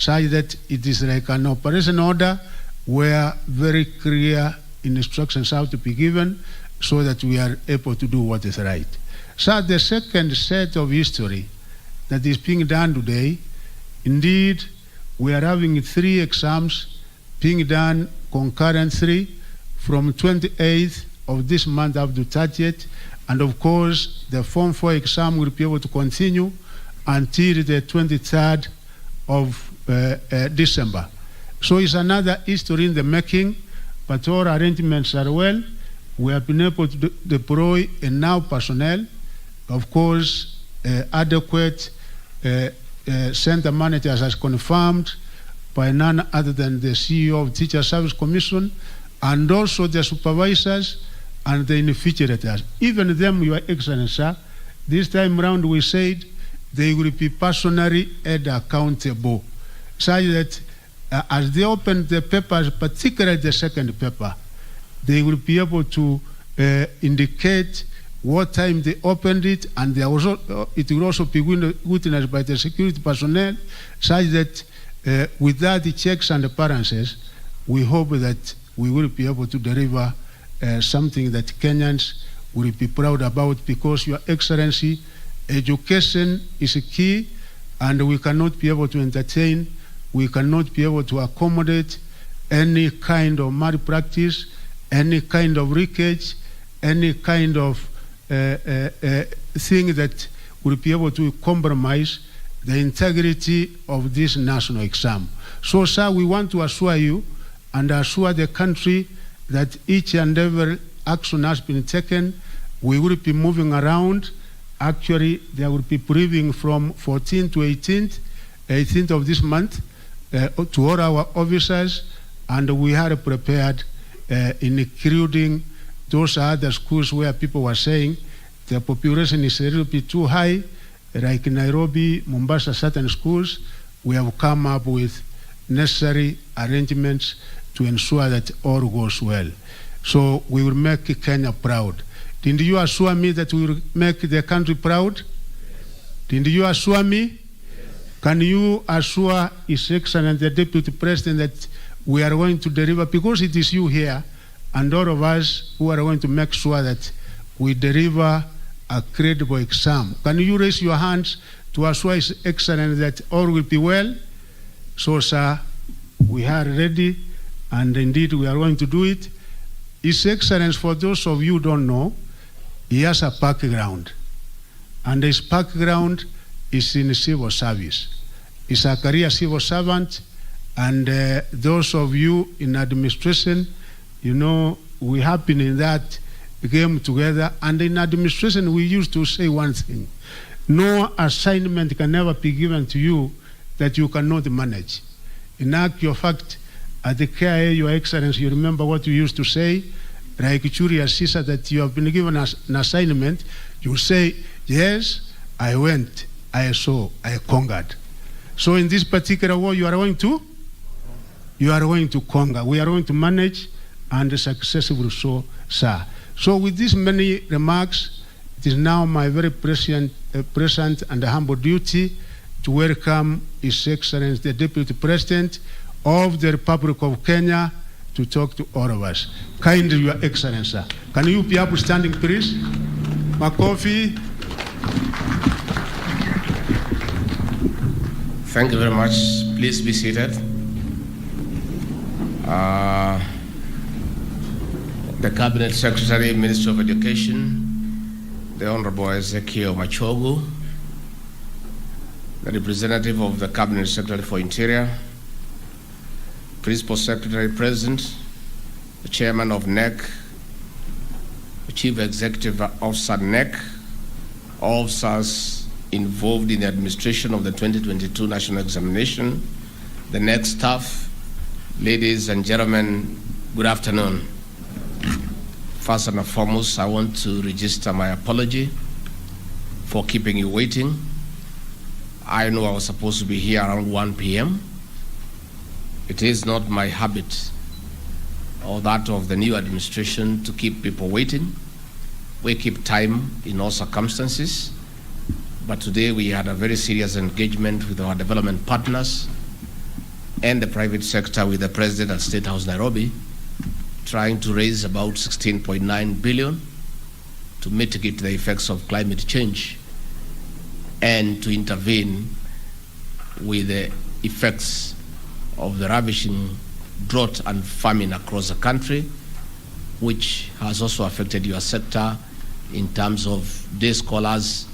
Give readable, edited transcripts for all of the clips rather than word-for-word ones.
such that it is like an operation order where very clear instructions have to be given so that we are able to do what is right. So the second set of history that is being done today, indeed, we are having 3 exams being done concurrently from 28th of this month up to 30th, and of course the Form 4 exam will be able to continue until the 23rd of December. So it's another history in the making, but all arrangements are well. We have been able to deploy enough personnel, of course, adequate center managers as confirmed by none other than the CEO of Teacher Service Commission, and also the supervisors and the invigilators. Even them, Your Excellency, sir, this time round we said they will be personally held accountable, such that as they open the papers, particularly the second paper, they will be able to indicate what time they opened it, and they also, it will also be witnessed by the security personnel, such that without the checks and the balances, we hope that we will be able to deliver something that Kenyans will be proud about, because, Your Excellency, education is a key, and we cannot be able to entertain, we cannot be able to accommodate any kind of malpractice, any kind of leakage, any kind of thing that will be able to compromise the integrity of this national exam. So, sir, we want to assure you and assure the country that each and every action has been taken. We will be moving around. Actually, there will be briefing from 14th to 18th of this month to all our officers, and we are prepared, including those other schools where people were saying the population is a little bit too high, like Nairobi, Mombasa, certain schools. We have come up with necessary arrangements to ensure that all goes well. So we will make Kenya proud. Didn't you assure me that we will make the country proud? Yes. Didn't you assure me? Yes. Can you assure His Excellency the Deputy President that we are going to deliver, because it is you here and all of us who are going to make sure that we deliver a credible exam? Can you raise your hands to assure His Excellency that all will be well? So, sir, we are ready, and indeed we are going to do it. His Excellency, for those of you who don't know, he has a background, and his background is in civil service. He's a career civil servant, and those of you in administration, you know, we have been in that game together, and in administration we used to say one thing: no assignment can ever be given to you that you cannot manage. In actual fact, at the KIA, Your Excellency, you remember what you used to say, like Julius Caesar, that you have been given an assignment, you say, yes, I went, I saw, I conquered. So in this particular war, you are going to conquer. We are going to manage, and successfully so, sir. So with these many remarks, it is now my very present and humble duty to welcome His Excellency the Deputy President of the Republic of Kenya to talk to all of us. Kindly, Your Excellency, sir. Can you be up standing, please? Makofi. Thank you very much. Please be seated. The Cabinet Secretary, Minister of Education, the Honorable Ezekiel Machogu, the representative of the Cabinet Secretary for Interior, Principal Secretary President, the Chairman of NEC, the Chief Executive Officer NEC, officers involved in the administration of the 2022 National Examination, the NEC staff, ladies and gentlemen, good afternoon. First and foremost, I want to register my apology for keeping you waiting. I know I was supposed to be here around 1 p.m. It is not my habit or that of the new administration to keep people waiting. We keep time in all circumstances, but today we had a very serious engagement with our development partners, and the private sector with the President at State House Nairobi, trying to raise about 16.9 billion to mitigate the effects of climate change and to intervene with the effects of the ravishing drought and famine across the country, which has also affected your sector in terms of day scholars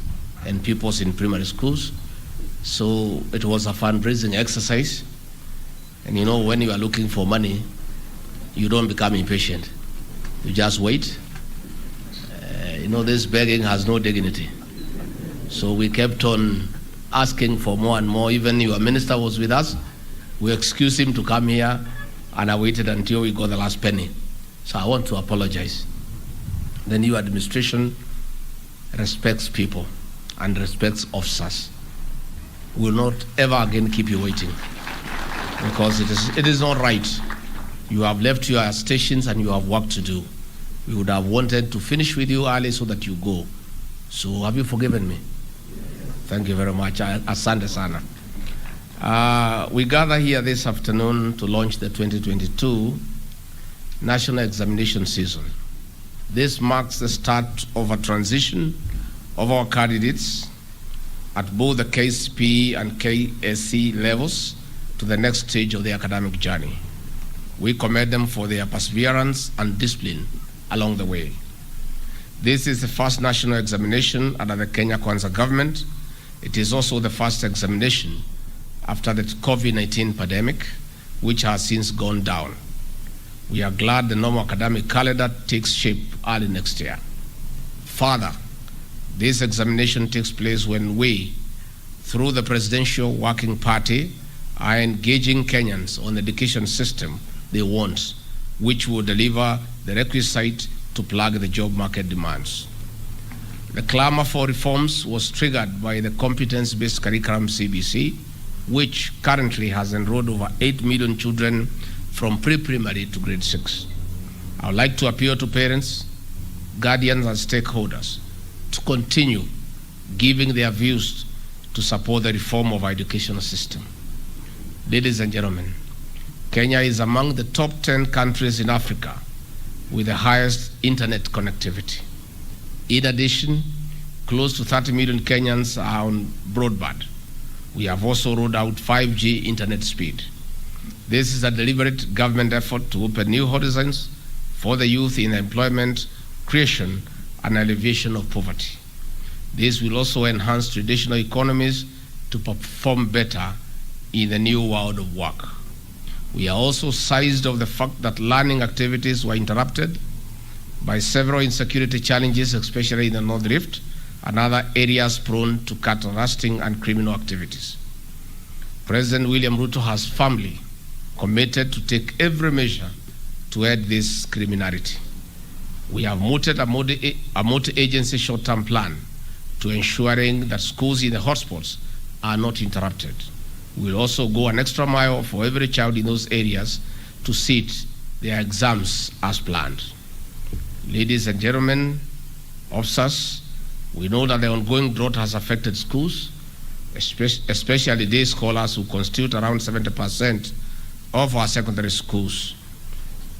and pupils in primary schools. So it was a fundraising exercise. And you know, when you are looking for money, you don't become impatient. You just wait. You know, this begging has no dignity. So we kept on asking for more and more. Even your minister was with us. We excused him to come here, and I waited until we got the last penny. So I want to apologize. The new administration respects people and respects officers. We will not ever again keep you waiting, because it is not right. You have left your stations and you have work to do. We would have wanted to finish with you early so that you go. So have you forgiven me? Thank you very much. Asante sana. We gather here this afternoon to launch the 2022 National Examination Season. This marks the start of a transition of our candidates at both the KCPE and KSC levels to the next stage of their academic journey. We commend them for their perseverance and discipline along the way. This is the first national examination under the Kenya Kwanza government. It is also the first examination after the COVID-19 pandemic, which has since gone down. We are glad the normal academic calendar takes shape early next year. Further, this examination takes place when we, through the Presidential Working Party, are engaging Kenyans on the education system they want, which will deliver the requisite to plug the job market demands. The clamor for reforms was triggered by the competence-based curriculum CBC, which currently has enrolled over 8 million children from pre-primary to grade 6. I would like to appeal to parents, guardians, and stakeholders to continue giving their views to support the reform of our educational system. Ladies and gentlemen, Kenya is among the top 10 countries in Africa with the highest internet connectivity. In addition, close to 30 million Kenyans are on broadband. We have also rolled out 5G internet speed. This is a deliberate government effort to open new horizons for the youth in employment, creation, and alleviation of poverty. This will also enhance traditional economies to perform better in the new world of work. We are also seized of the fact that learning activities were interrupted by several insecurity challenges, especially in the North Rift and other areas prone to cattle rusting and criminal activities. President William Ruto has firmly committed to take every measure to end this criminality. We have mooted a multi-agency short-term plan to ensuring that schools in the hotspots are not interrupted. We will also go an extra mile for every child in those areas to sit their exams as planned. Ladies and gentlemen, officers, we know that the ongoing drought has affected schools, especially day scholars who constitute around 70% of our secondary schools.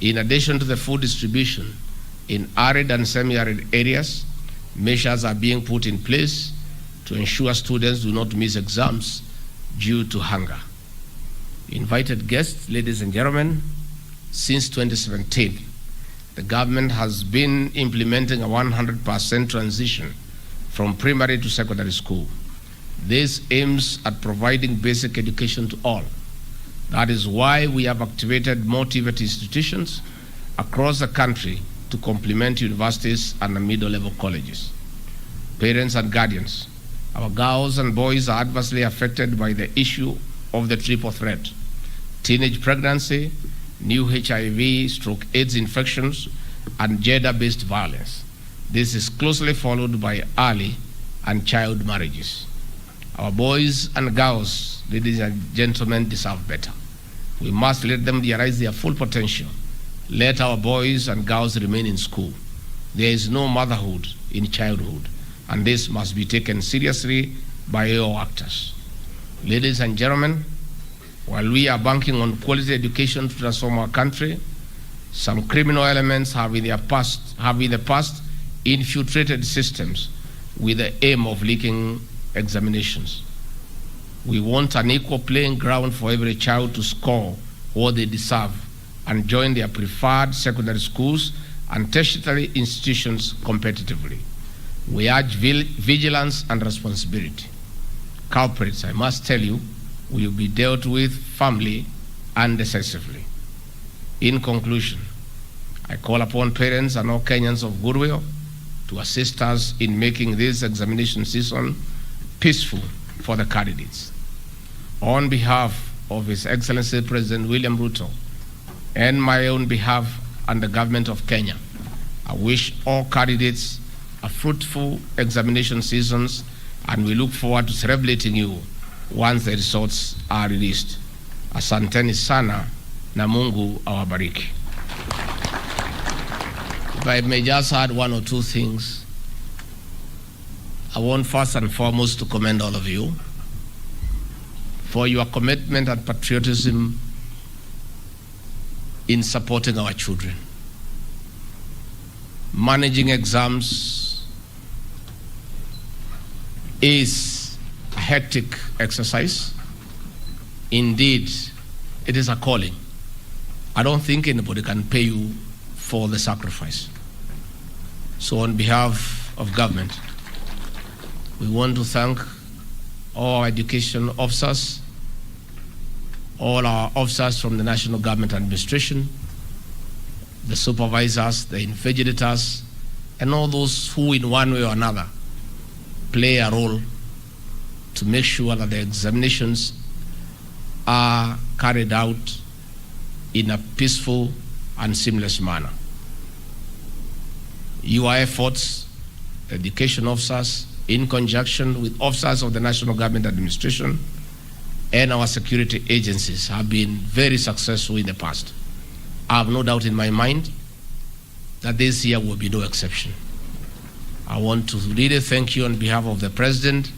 In addition to the food distribution in arid and semi-arid areas, measures are being put in place to ensure students do not miss exams due to hunger. Invited guests, ladies and gentlemen, since 2017, the government has been implementing a 100% transition from primary to secondary school. This aims at providing basic education to all. That is why we have activated more TVET institutions across the country to complement universities and the middle-level colleges. Parents and guardians, our girls and boys are adversely affected by the issue of the triple threat: teenage pregnancy, new HIV/AIDS infections, and gender-based violence. This is closely followed by early and child marriages. Our boys and girls, ladies and gentlemen, deserve better. We must let them realize their full potential. Let our boys and girls remain in school. There is no motherhood in childhood, and this must be taken seriously by all actors. Ladies and gentlemen, While we are banking on quality education to transform our country, some criminal elements have in the past infiltrated systems with the aim of leaking examinations. We want an equal playing ground for every child to score what they deserve and join their preferred secondary schools and tertiary institutions competitively. We urge vigilance and responsibility. Culprits, I must tell you, will be dealt with firmly and decisively. In conclusion, I call upon parents and all Kenyans of goodwill to assist us in making this examination season peaceful for the candidates. On behalf of His Excellency President William Ruto and my own behalf and the government of Kenya, I wish all candidates a fruitful examination seasons, and we look forward to celebrating you once the results are released. Asanteni sana na Mungu awabariki. If I may just add one or two things, I want first and foremost to commend all of you for your commitment and patriotism in supporting our children. Managing exams is a hectic exercise. Indeed, it is a calling. I don't think anybody can pay you for the sacrifice. So on behalf of government, we want to thank all our education officers, all our officers from the National Government Administration, the supervisors, the invigilators, and all those who in one way or another play a role to make sure that the examinations are carried out in a peaceful and seamless manner. Your efforts, education officers, in conjunction with officers of the National Government Administration and our security agencies, have been very successful in the past. I have no doubt in my mind that this year will be no exception. I want to really thank you on behalf of the President,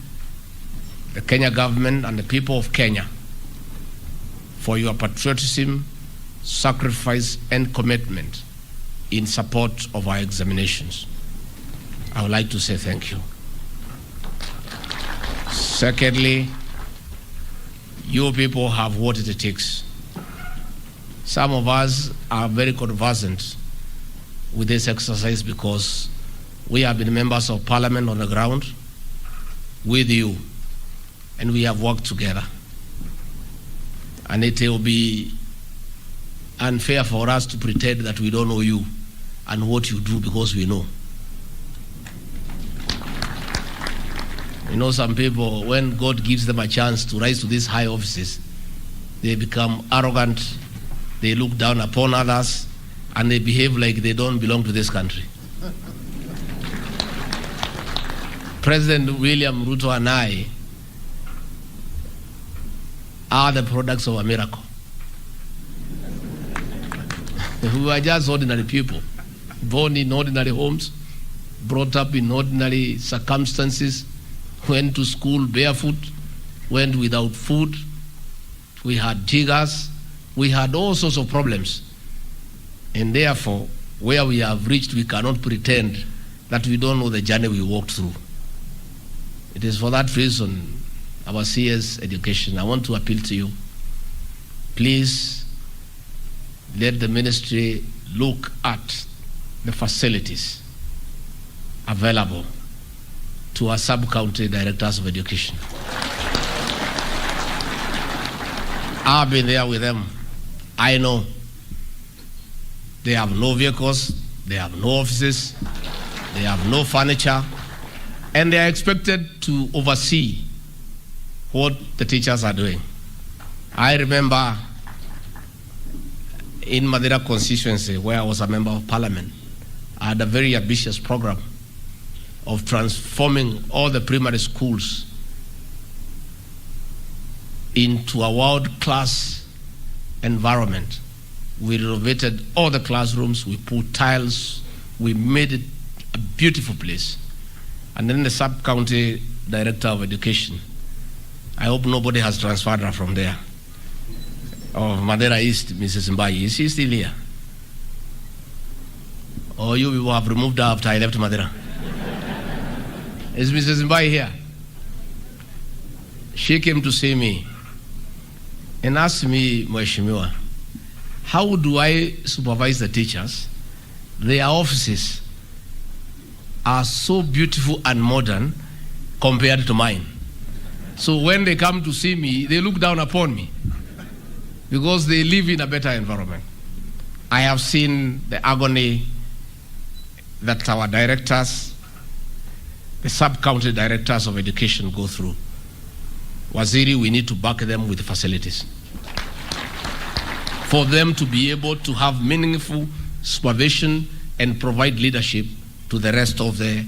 the Kenya government, and the people of Kenya for your patriotism, sacrifice, and commitment in support of our examinations. I would like to say thank you. Secondly, you people have what it takes. Some of us are very conversant with this exercise because we have been members of parliament on the ground with you, and we have worked together. And it will be unfair for us to pretend that we don't know you and what you do, because we know. You know, some people, when God gives them a chance to rise to these high offices, they become arrogant, they look down upon others, and they behave like they don't belong to this country. President William Ruto and I are the products of a miracle. We are just ordinary people, born in ordinary homes, brought up in ordinary circumstances, went to school barefoot, went without food, we had jiggers, we had all sorts of problems. And therefore, where we have reached, we cannot pretend that we don't know the journey we walked through. It is for that reason, our CS education, I want to appeal to you. Please let the ministry look at the facilities available to our sub-county directors of education. I've been there with them. I know. They have no vehicles, they have no offices, they have no furniture, and they are expected to oversee what the teachers are doing. I remember in Madera constituency, where I was a member of parliament, I had a very ambitious program of transforming all the primary schools into a world-class environment. We renovated all the classrooms, we put tiles, we made it a beautiful place. And then the sub-county director of education, I hope nobody has transferred her from there. of Madera East, Mrs. Mbai. Is she still here? Or you people have removed her after I left Madera? Is Mrs. Mbai here? She came to see me and asked me, Mheshimiwa, how do I supervise the teachers? Their offices are so beautiful and modern compared to mine. So when they come to see me, they look down upon me because they live in a better environment. I have seen the agony that our directors, the sub-county directors of education go through. Waziri, we need to back them with facilities for them to be able to have meaningful supervision and provide leadership to the rest of the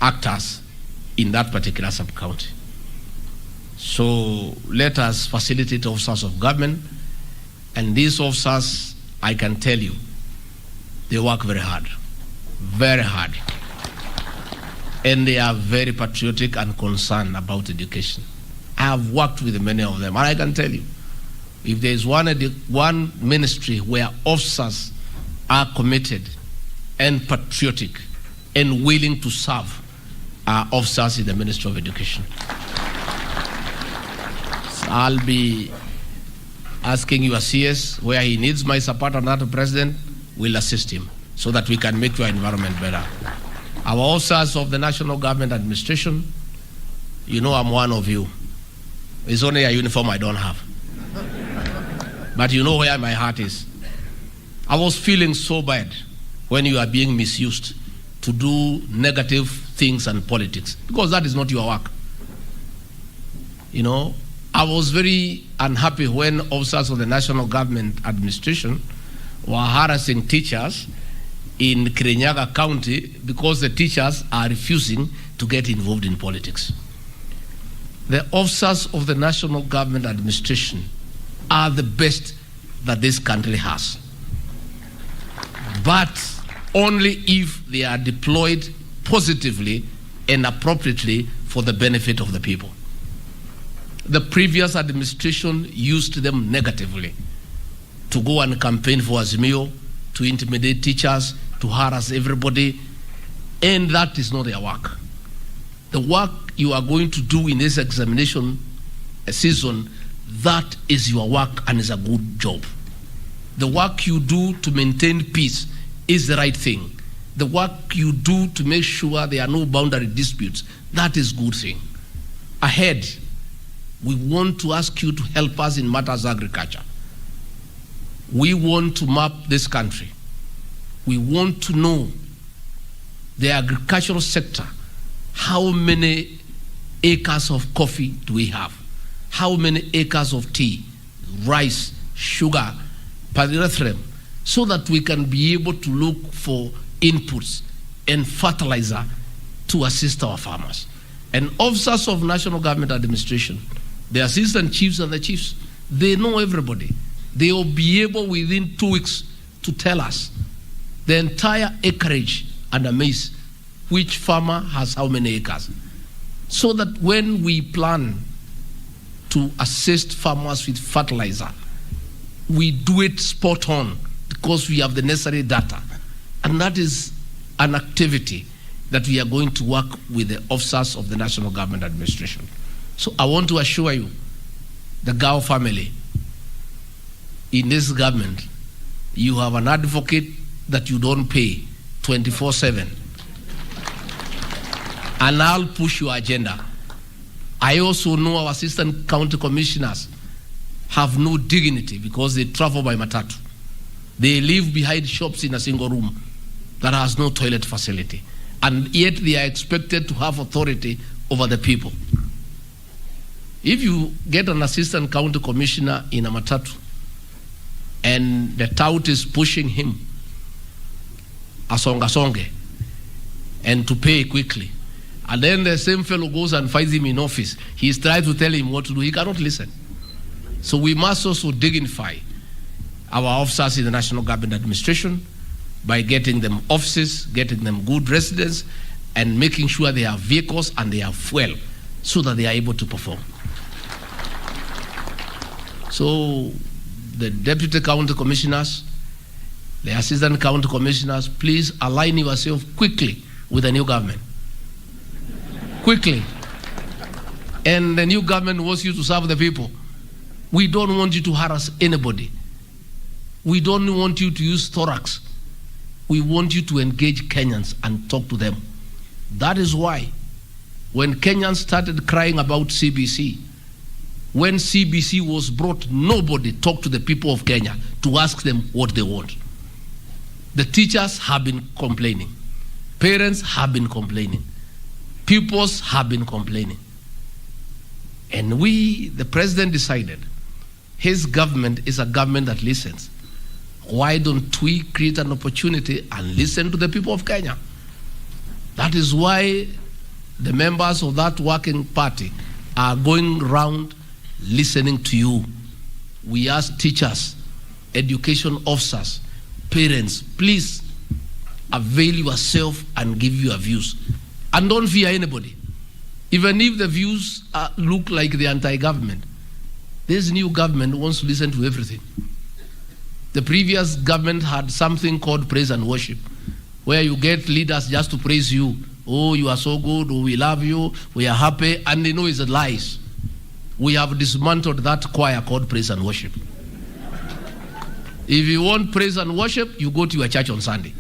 actors in that particular sub-county. So let us facilitate officers of government, and these officers, I can tell you, they work very hard, and they are very patriotic and concerned about education. I have worked with many of them, and I can tell you, if there is one ministry where officers are committed and patriotic and willing to serve, are officers in the Ministry of Education. I'll be asking your CS where he needs my support and that president will assist him so that we can make your environment better. Our officers of the National Government Administration, you know I'm one of you. It's only a uniform I don't have. But you know where my heart is. I was feeling so bad when you are being misused to do negative things and politics, because that is not your work. You know, I was very unhappy when officers of the National Government Administration were harassing teachers in Kirinyaga County because the teachers are refusing to get involved in politics. The officers of the National Government Administration are the best that this country has, but only if they are deployed positively and appropriately for the benefit of the people. The previous administration used them negatively to go and campaign for Azimio, to intimidate teachers, to harass everybody, and that is not their work. The work you are going to do in this examination season, that is your work and is a good job. The work you do to maintain peace is the right thing. The work you do to make sure there are no boundary disputes, that is good thing. Ahead, we want to ask you to help us in matters of agriculture. We want to map this country. We want to know the agricultural sector. How many acres of coffee do we have? How many acres of tea, rice, sugar, pyrethrum, so that we can be able to look for inputs and fertilizer to assist our farmers. And officers of National Government Administration, the assistant chiefs and the chiefs, they know everybody. They will be able within 2 weeks to tell us the entire acreage under maize, which farmer has how many acres, so that when we plan to assist farmers with fertilizer, we do it spot on because we have the necessary data. And that is an activity that we are going to work with the officers of the National Government Administration. So I want to assure you, the Gao family, in this government, you have an advocate that you don't pay 24/7. And I'll push your agenda. I also know our assistant county commissioners have no dignity because they travel by matatu. They live behind shops in a single room that has no toilet facility. And yet they are expected to have authority over the people. If you get an assistant county commissioner in a matatu and the tout is pushing him asonga and to pay quickly, and then the same fellow goes and finds him in office, he is trying to tell him what to do, he cannot listen. So we must also dignify our officers in the National Government Administration by getting them offices, getting them good residence, and making sure they have vehicles and they have fuel so that they are able to perform. So the deputy county commissioners, the assistant county commissioners, please align yourself quickly with the new government. Quickly. And the new government wants you to serve the people. We don't want you to harass anybody. We don't want you to use thorax. We want you to engage Kenyans and talk to them. That is why when Kenyans started crying about CBC, when CBC was brought, nobody talked to the people of Kenya to ask them what they want. The teachers have been complaining. Parents have been complaining. Pupils have been complaining. And the president decided his government is a government that listens. Why don't we create an opportunity and listen to the people of Kenya? That is why the members of that working party are going around listening to you. We ask teachers, education officers, parents, please avail yourself and give your views. And don't fear anybody. Even if the views look like the anti-government, this new government wants to listen to everything. The previous government had something called praise and worship, where you get leaders just to praise you. Oh, you are so good, oh, we love you, we are happy, and they know it's lies. We have dismantled that choir called praise and worship. If you want praise and worship, you go to your church on Sunday.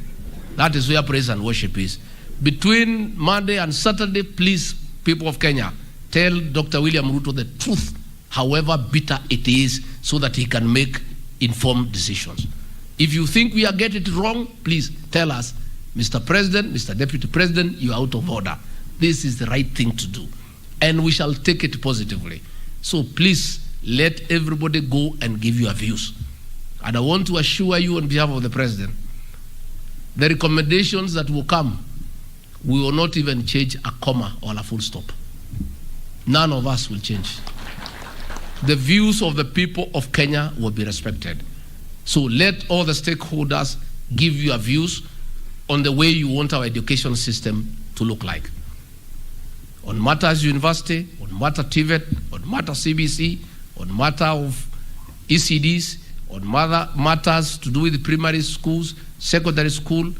That is where praise and worship is. Between Monday and Saturday, please, people of Kenya, tell Dr. William Ruto the truth, however bitter it is, so that he can make informed decisions. If you think we are getting it wrong, please tell us, Mr. President, Mr. Deputy President, you are out of order. This is the right thing to do. And we shall take it positively. So please, let everybody go and give your views. And I want to assure you on behalf of the President, the recommendations that will come, we will not even change a comma or a full stop. None of us will change. The views of the people of Kenya will be respected. So let all the stakeholders give your views on the way you want our education system to look like. On matters university, on matter TVET, on matter CBC, on matter of ECDs, on matters to do with the primary schools, secondary school,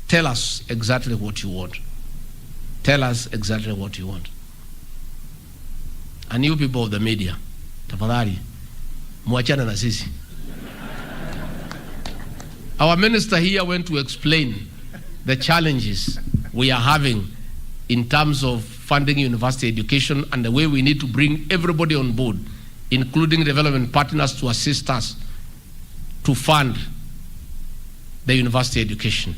tell us exactly what you want. Tell us exactly what you want. And you people of the media, tafadhali, muachana na sisi. Our minister here went to explain the challenges we are having in terms of funding university education and the way we need to bring everybody on board, including development partners, to assist us to fund the university education.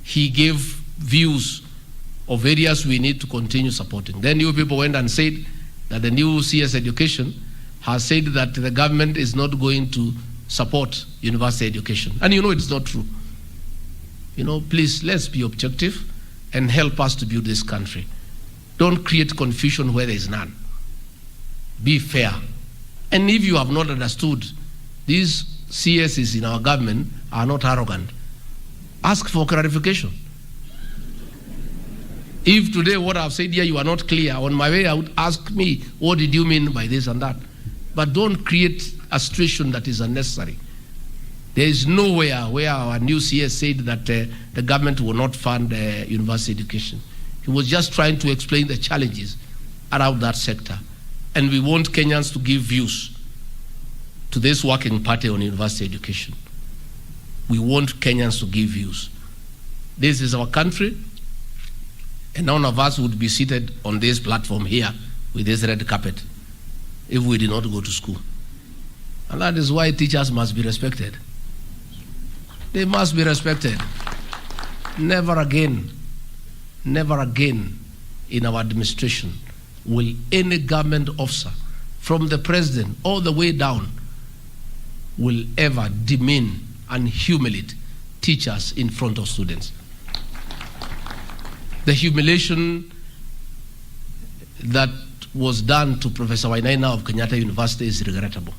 He gave views of areas we need to continue supporting. Then you people went and said that the new CS education has said that the government is not going to support university education. And you know it's not true. You know, please, let's be objective and help us to build this country. Don't create confusion where there is none. Be fair. And if you have not understood, these CSs in our government are not arrogant. Ask for clarification. If today what I've said here you are not clear, on my way out, ask me, what did you mean by this and that? But don't create a situation that is unnecessary. There is nowhere where our new CS said that the government will not fund university education. He was just trying to explain the challenges around that sector. And we want Kenyans to give views to this working party on university education. We want Kenyans to give views. This is our country, and none of us would be seated on this platform here with this red carpet if we did not go to school. And that is why teachers must be respected. They must be respected. Never again in our administration will any government officer, from the president all the way down, will ever demean and humiliate teachers in front of students. The humiliation that was done to Professor Wainaina of Kenyatta University is regrettable.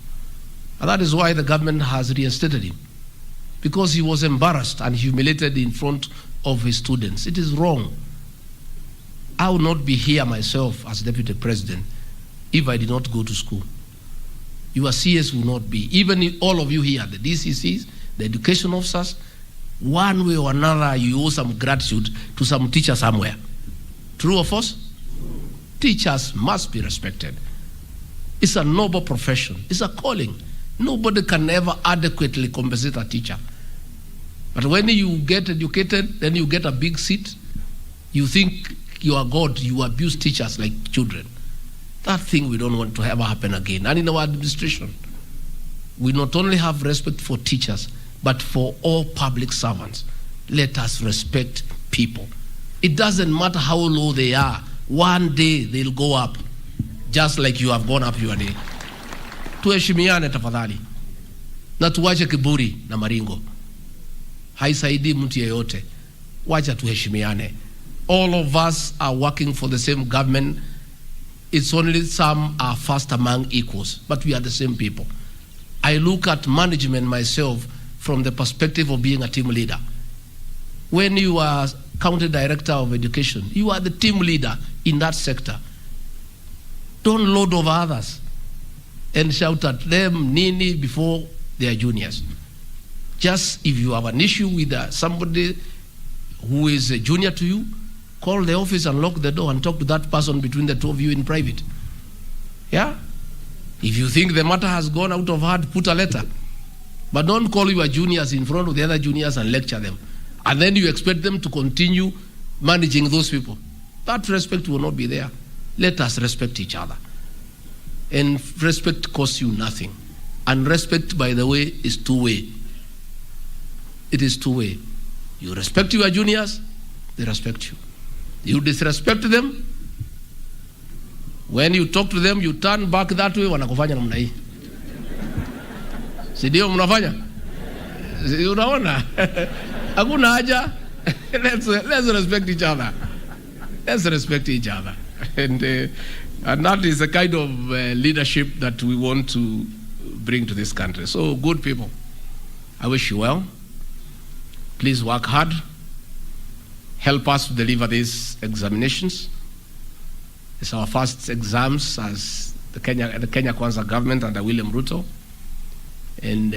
And that is why the government has reinstated him, because he was embarrassed and humiliated in front of his students. It is wrong. I would not be here myself as Deputy President if I did not go to school. your CS will not be. Even all of you here, the DCCs, the education officers, one way or another, you owe some gratitude to some teacher somewhere. True or false? Teachers must be respected. It's a noble profession. It's a calling. Nobody can ever adequately compensate a teacher. But when you get educated, then you get a big seat, you think you are God, you abuse teachers like children. That thing we don't want to ever happen again. And in our administration, we not only have respect for teachers, but for all public servants. Let us respect people. It doesn't matter how low they are. One day they'll go up, just like you have gone up your day. Tuheshimiane tafadhali. Na tuwache kiburi na maringo. Haisaidi mtu yeyote. Wacha tuheshimiane. All of us are working for the same government. It's only some are first among equals, but we are the same people. I look at management myself from the perspective of being a team leader. When you are county director of education, you are the team leader in that sector. Don't load over others and shout at them nini before they are juniors. Just if you have an issue with somebody who is a junior to you, call the office and lock the door and talk to that person between the two of you in private. Yeah? If you think the matter has gone out of hand, put a letter. But don't call your juniors in front of the other juniors and lecture them. And then you expect them to continue managing those people. That respect will not be there. Let us respect each other. And respect costs you nothing. And respect, by the way, is two-way. It is two-way. You respect your juniors, they respect you. You disrespect them, when you talk to them, you turn back that way, wanakufanya namna hii. Si ndio mnafanya? Unaona? Hakuna haja. Let's respect each other. Let's respect each other. And that is the kind of leadership that we want to bring to this country. So, good people, I wish you well. Please work hard. Help us to deliver these examinations. It's our first exams as the Kenya Kwanza government under William Ruto. And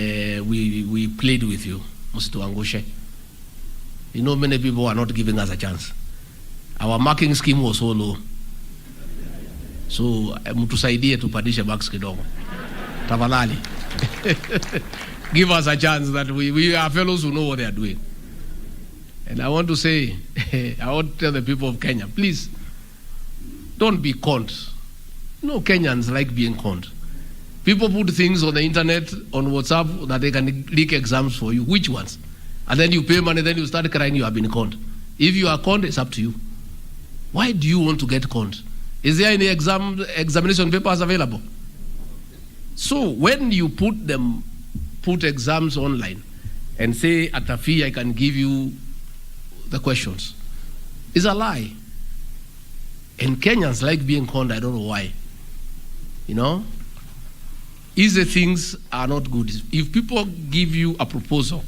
we plead with you, msituangushe. You know, many people are not giving us a chance. Our marking scheme was so low. So, mtusaidie tupandishe marks kidogo. Tafadhali. Give us a chance that we are fellows who know what they are doing. And I want to say, I want to tell the people of Kenya, please, don't be conned. No Kenyans like being conned. People put things on the internet, on WhatsApp, that they can leak exams for you. Which ones? And then you pay money, then you start crying you have been conned. If you are conned, it's up to you. Why do you want to get conned? Is there any examination papers available? So when you put exams online and say at a fee I can give you the questions, it's a lie. And Kenyans like being conned, I don't know why. You know? Easy things are not good. If people give you a proposal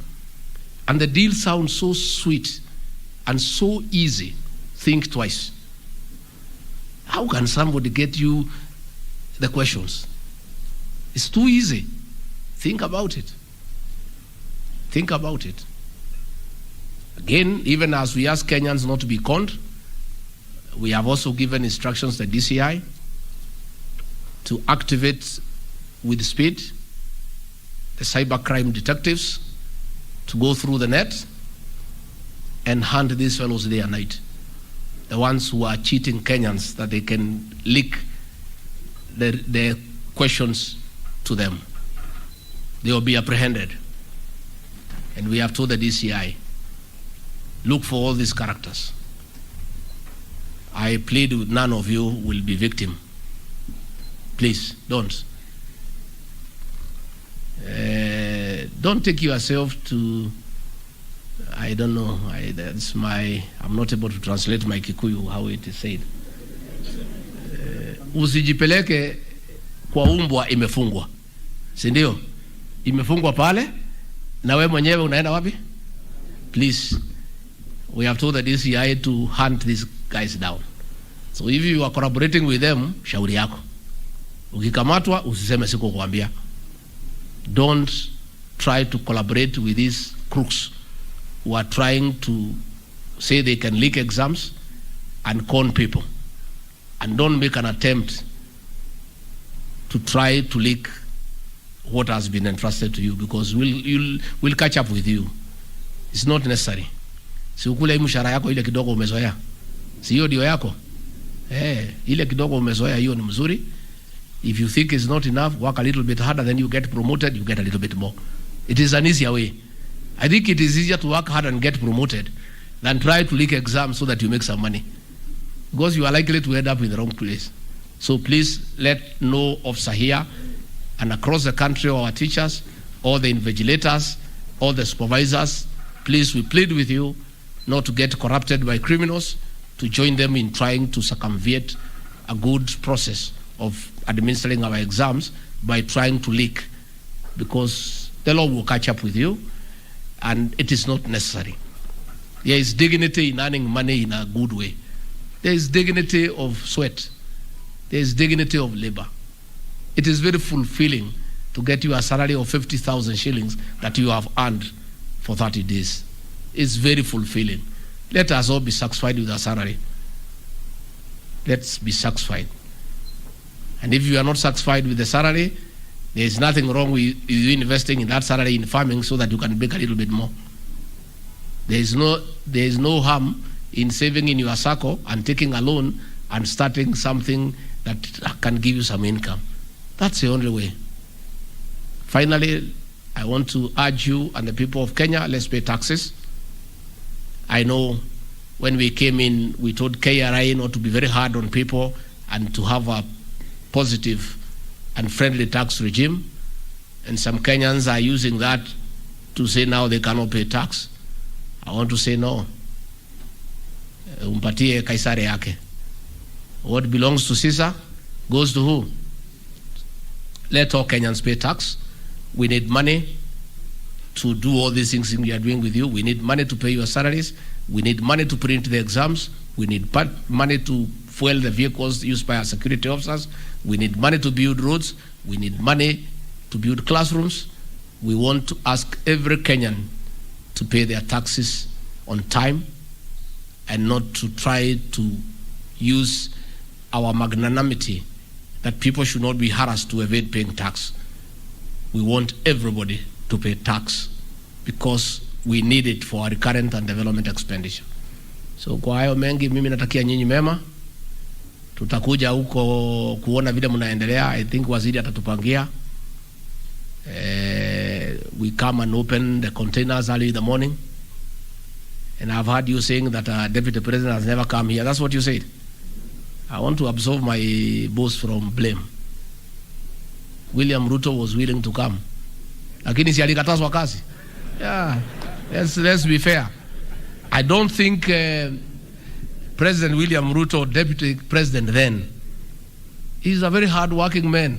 and the deal sounds so sweet and so easy, think twice. How can somebody get you the questions? It's too easy. Think about it. Think about it. Again, even as we ask Kenyans not to be conned, we have also given instructions to the DCI to activate with speed the cybercrime detectives to go through the net and hunt these fellows day and night. The ones who are cheating Kenyans, that they can leak their questions to them. They will be apprehended. And we have told the DCI, look for all these characters. I plead with none of you will be victim. Please, don't. Don't take yourself to, I don't know, I'm not able to translate my Kikuyu, how it is said. Usijipeleke kwa umbwa imefungwa. Si ndio? Imefungwa pale, na wewe mwenyewe unaenda wapi? Please, we have told the DCI to hunt these guys down. So if you are collaborating with them, shauri yako. Ukikamatwa usiseme sikukwambia. Don't try to collaborate with these crooks who are trying to say they can leak exams and con people. And don't make an attempt to try to leak what has been entrusted to you, because we'll catch up with you. It's not necessary. Si ukule mshahara yako ile kidogo umezoea. Si hiyo ndio yako? Ile kidogo umezoea hiyo ni mzuri. If you think it's not enough, work a little bit harder, then you get promoted, you get a little bit more. It is an easier way. I think it is easier to work hard and get promoted than try to leak exams so that you make some money, because you are likely to end up in the wrong place. So please let no officer here and across the country, our teachers, all the invigilators, all the supervisors, please, we plead with you not to get corrupted by criminals, to join them in trying to circumvent a good process of administering our exams by trying to leak, because the law will catch up with you and it is not necessary. There is dignity in earning money in a good way. There is dignity of sweat. There is dignity of labor. It is very fulfilling to get you a salary of 50,000 shillings that you have earned for 30 days. It's very fulfilling. Let us all be satisfied with our salary. Let's be satisfied. And if you are not satisfied with the salary, there is nothing wrong with you investing in that salary in farming so that you can make a little bit more. There is no harm in saving in your circle and taking a loan and starting something that can give you some income. That's the only way. Finally, I want to urge you and the people of Kenya, let's pay taxes. I know when we came in, we told KRI not to be very hard on people and to have a positive and friendly tax regime. And some Kenyans are using that to say now they cannot pay tax. I want to say no. Umpatie Kaisari yake. What belongs to Caesar goes to who? Let all Kenyans pay tax. We need money to do all these things we are doing with you. We need money to pay your salaries. We need money to print the exams. We need money to fuel the vehicles used by our security officers. We need money to build roads. We need money to build classrooms. We want to ask every Kenyan to pay their taxes on time and not to try to use our magnanimity that people should not be harassed to evade paying tax. We want everybody to pay tax because we need it for our recurrent and development expenditure. So kwa hayo mengi, mimi natakia nyinyi mema. Tutakuja huko kuona vile mnaendelea. I think waziri atatupangia. We come and open the containers early in the morning. And I've heard you saying that Deputy President has never come here. That's what you said. I want to absolve my boss from blame. William Ruto was willing to come. Lakini si alikatazwa kazi. Yeah, let's be fair. I don't think President William Ruto, Deputy President then, he's a very hard-working man.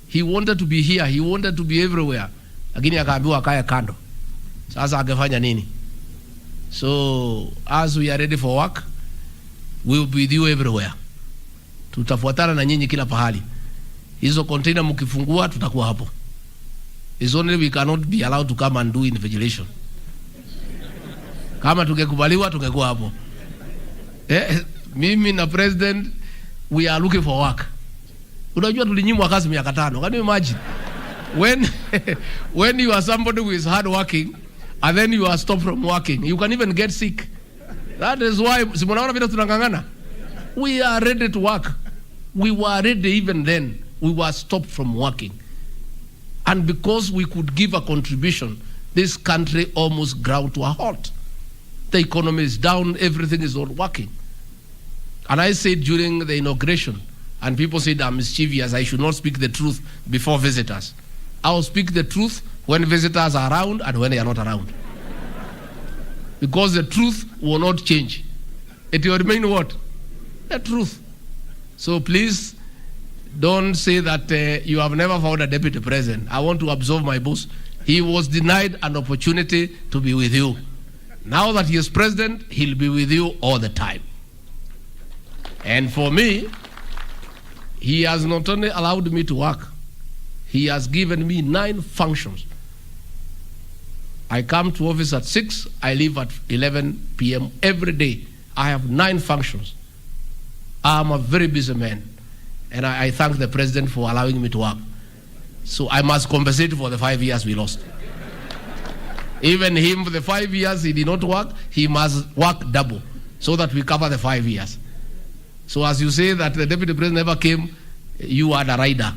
He wanted to be here. He wanted to be everywhere. Lakini akaambiwa akae kando. Sasa angefanya nini? So, as we are ready for work, we will be with you everywhere. Tutafuatana na nyinyi kila pahali. Hizo container mkifungua tutakuwa hapo. It's only we cannot be allowed to come and do invigilation. Kama tungekubaliwa tungekuwa hapo. Mimi na president, we are looking for work. Unajua tulinyimwa kazi miaka 5. Can you imagine? When you are somebody who is hard working and then you are stopped from working, you can even get sick. That is why simunaona vile tunangangana. We are ready to work. We were ready even then. We were stopped from working. And because we could give a contribution, this country almost ground to a halt. The economy is down, everything is not working. And I said during the inauguration, and people said I'm mischievous, I should not speak the truth before visitors. I will speak the truth when visitors are around and when they are not around. Because the truth will not change. It will remain what? The truth. So please, don't say that you have never found a deputy president. I want to absolve my boss. He was denied an opportunity to be with you. Now that he is president, he'll be with you all the time. And for me, He has not only allowed me to work, he has given me 9 functions. I come to office at 6, I leave at 11 p.m. every day. I have 9 functions. I'm a very busy man, and I thank the president for allowing me to work. So I must compensate for the 5 years we lost. Even him, for the 5 years he did not work, he must work double so that we cover the 5 years. So as you say that the deputy president never came, you are the rider.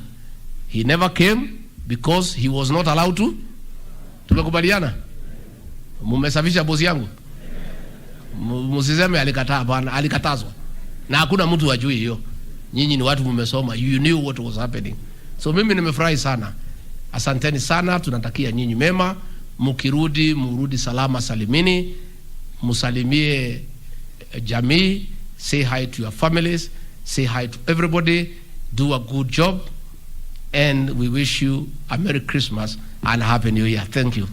He never came because he was not allowed to. Tumekubaliana? Mumesafisha bosi yangu? Musiseme alikataa, bana, alikatazwa. Na hakuna mtu ajui hiyo. Nyinyi ni watu mmesoma. You knew what was happening. So mimi nimefurahi sana. Asanteni sana, tunatakia nyinyi mema. Mukirudi, murudi salama salimini. Musalimie jamii. Say hi to your families. Say hi to everybody. Do a good job. And we wish you a Merry Christmas and a Happy New Year. Thank you.